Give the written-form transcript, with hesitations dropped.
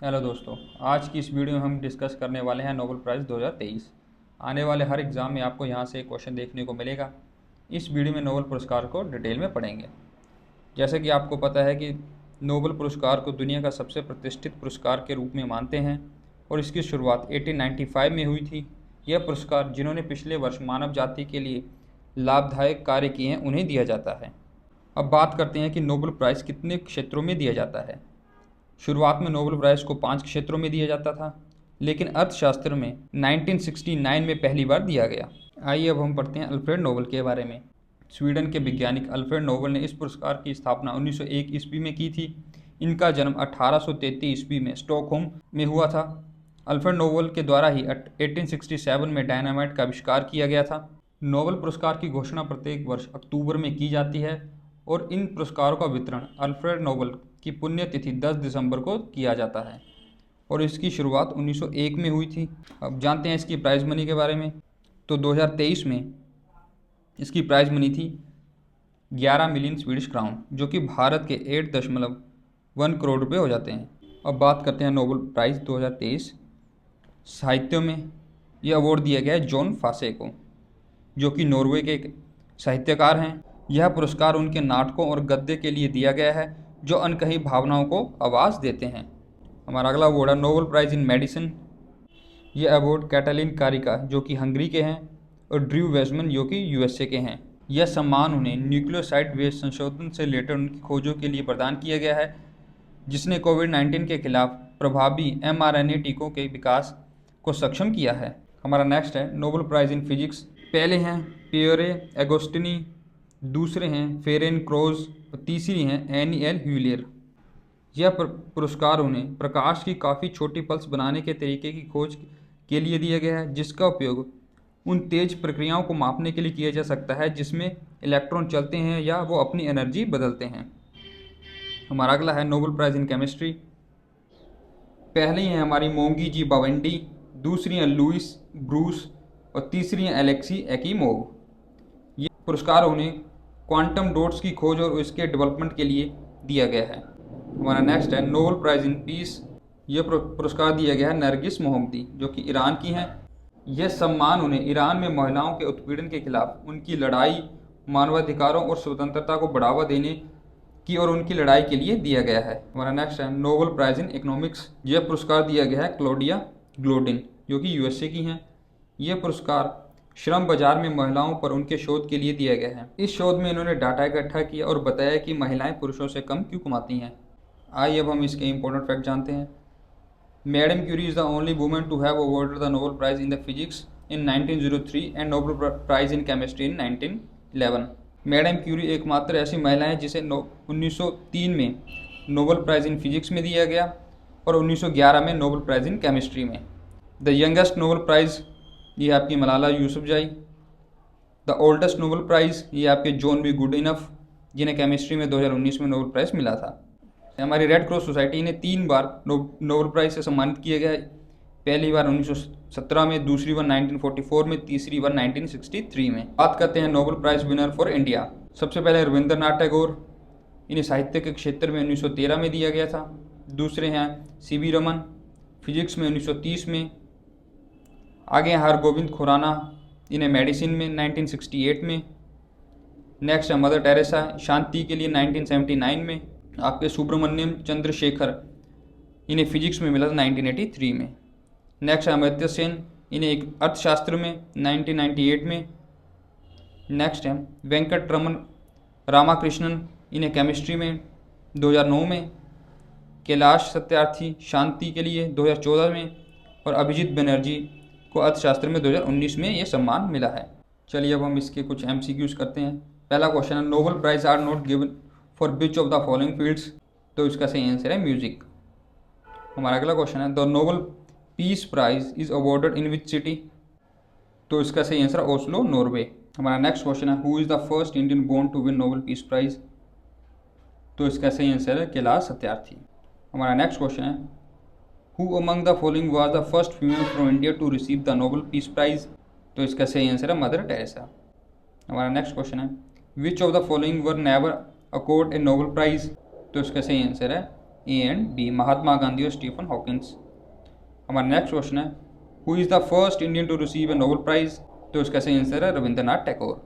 Hello दोस्तों, आज की इस वीडियो में हम डिस्कस करने वाले हैं नोबेल प्राइज़ 2023। आने वाले हर एग्ज़ाम में आपको यहाँ से एक क्वेश्चन देखने को मिलेगा। इस वीडियो में नोबेल पुरस्कार को डिटेल में पढ़ेंगे। जैसे कि आपको पता है कि नोबेल पुरस्कार को दुनिया का सबसे प्रतिष्ठित पुरस्कार के रूप में मानते हैं और इसकी शुरुआत 1895 में हुई थी। यह पुरस्कार जिन्होंने पिछले वर्ष मानव जाति के लिए लाभदायक कार्य किए हैं उन्हें दिया जाता है। अब बात करते हैं कि नोबेल प्राइज़ कितने क्षेत्रों में दिया जाता है। शुरुआत में नोबेल प्राइज़ को 5 क्षेत्रों में दिया जाता था, लेकिन अर्थशास्त्र में 1969 में पहली बार दिया गया। आइए अब हम पढ़ते हैं अल्फ्रेड नोबेल के बारे में। स्वीडन के वैज्ञानिक अल्फ्रेड नोबेल ने इस पुरस्कार की स्थापना 1901 ईस्वी में की थी। इनका जन्म 1833 ईस्वी में स्टॉकहोम में हुआ था। अल्फ्रेड नोबेल के द्वारा ही 1867 में डायनामाइट का आविष्कार किया गया था। नोबेल पुरस्कार की घोषणा प्रत्येक वर्ष अक्टूबर में की जाती है और इन पुरस्कारों का वितरण अल्फ्रेड नोबेल की पुण्यतिथि 10 दिसंबर को किया जाता है और इसकी शुरुआत 1901 में हुई थी। अब जानते हैं इसकी प्राइज़ मनी के बारे में। तो 2023 में इसकी प्राइज़ मनी थी 11 मिलियन स्वीडिश क्राउन, जो कि भारत के 8.1 करोड़ रुपए हो जाते हैं। अब बात करते हैं नोबेल प्राइज़ 2023 साहित्य में। यह अवार्ड दिया गया है जॉन फासे को, जो कि नॉर्वे के एक साहित्यकार हैं। यह पुरस्कार उनके नाटकों और गद्य के लिए दिया गया है जो अनकही भावनाओं को आवाज़ देते हैं। हमारा अगला अवार्ड है नोबेल प्राइज़ इन मेडिसिन। यह अवार्ड कैटलिन कारिका, जो कि हंगरी के हैं, और ड्रू वेजमन, जो कि यूएसए के हैं। यह सम्मान उन्हें न्यूक्लियोसाइड वेस्ट संशोधन से रिलेटेड उनकी खोजों के लिए प्रदान किया गया है, जिसने कोविड-19 के खिलाफ प्रभावी mRNA टीकों के विकास को सक्षम किया है। हमारा नेक्स्ट है नोबेल प्राइज़ इन फिजिक्स। पहले हैं पियरे एगोस्टिनी, दूसरे हैं फेरेनक्रोज और तीसरी हैं एनी एल ह्यूलियर। यह पुरस्कार उन्हें प्रकाश की काफ़ी छोटी पल्स बनाने के तरीके की खोज के लिए दिया गया है, जिसका उपयोग उन तेज प्रक्रियाओं को मापने के लिए किया जा सकता है जिसमें इलेक्ट्रॉन चलते हैं या वो अपनी एनर्जी बदलते हैं। हमारा अगला है नोबेल प्राइज़ इन केमिस्ट्री। पहली हैं हमारी मोंगी जी बावेंडी, दूसरी हैं लुइस ब्रूस और तीसरी हैं एलेक्सी एक्कीमोव। ये पुरस्कार उन्हें क्वांटम डॉट्स की खोज और इसके डेवलपमेंट के लिए दिया गया है। हमारा नेक्स्ट है नोबेल प्राइज़ इन पीस। यह पुरस्कार दिया गया है नरगिस मोहम्मदी, जो कि ईरान की हैं। यह सम्मान उन्हें ईरान में महिलाओं के उत्पीड़न के खिलाफ उनकी लड़ाई, मानवाधिकारों और स्वतंत्रता को बढ़ावा देने की और उनकी लड़ाई के लिए दिया गया है। हमारा नेक्स्ट है नोबेल प्राइज़ इन इकोनॉमिक्स। यह पुरस्कार दिया गया है क्लोडिया ग्लोडिन, जो कि यूएसए की हैं। यह पुरस्कार श्रम बाजार में महिलाओं पर उनके शोध के लिए दिया गया है। इस शोध में इन्होंने डाटा इकट्ठा किया और बताया कि महिलाएं पुरुषों से कम क्यों कमाती हैं। आइए अब हम इसके इंपॉर्टेंट फैक्ट जानते हैं। Madam Curie is the only women to have awarded the Nobel prize in the physics in 1903 and Nobel prize in chemistry in 1911। Madam Curie एकमात्र ऐसी महिला है जिसे 1903 में नोबेल प्राइज़ इन फिजिक्स में दिया गया और 1911 में नोबेल प्राइज़ इन केमिस्ट्री में। द यंगेस्ट नोबेल प्राइज़ ये आपकी Malala Yousafzai. The oldest Nobel prize ये आपके जॉन बी गुड इनफ, जिन्हें केमिस्ट्री में 2019 में नोबेल प्राइज़ मिला था। हमारी रेड क्रॉस सोसाइटी ने 3 बार नोबेल प्राइज़ से सम्मानित किया गया है। पहली बार 1917 में, दूसरी बार 1944 में, तीसरी बार 1963 में। बात करते हैं Nobel prize winner for India. सबसे पहले रविंद्रनाथ टैगोर, इन्हें साहित्य के क्षेत्र में 1913 में दिया गया था। दूसरे हैं सीवी रमन, फिजिक्स में 1930 में। आगे हैं हरगोविंद खुराना, इन्हें मेडिसिन में 1968 में। नेक्स्ट है मदर टेरेसा, शांति के लिए 1979 में। आपके सुब्रमण्यम चंद्रशेखर, इन्हें फिजिक्स में मिला था 1983 में। नेक्स्ट है अमर्त्य सेन, इन्हें एक अर्थशास्त्र में 1998 में। नेक्स्ट है वेंकट रमन रामाकृष्णन, इन्हें केमिस्ट्री में 2009 में। कैलाश सत्यार्थी शांति के लिए 2014 में और अभिजीत बनर्जी को अर्थशास्त्र में 2019 में ये सम्मान मिला है। चलिए अब हम इसके कुछ MCQs करते हैं। पहला क्वेश्चन है Nobel prize are not given for which of the following fields. तो इसका सही आंसर है म्यूजिक। हमारा अगला क्वेश्चन है the Nobel peace prize is awarded in which city. तो इसका सही आंसर है ओस्लो, नॉर्वे। हमारा नेक्स्ट क्वेश्चन है who is the first Indian born to win Nobel peace prize. तो इसका सही आंसर है कैलाश सत्यार्थी। हमारा नेक्स्ट क्वेश्चन है Who among the following was the first female from India to receive the Nobel Peace Prize? तो इसका सही आंसर है मदर टेरेसा। हमारा नेक्स्ट क्वेश्चन है Which of the following were never accorded a Nobel Prize? तो इसका सही answer है A and B, Mahatma Gandhi और स्टीफन हॉकिंस। हमारा नेक्स्ट क्वेश्चन है who is the first Indian to receive a Nobel prize, तो इसका सही आंसर है रविंद्रनाथ टैगोर।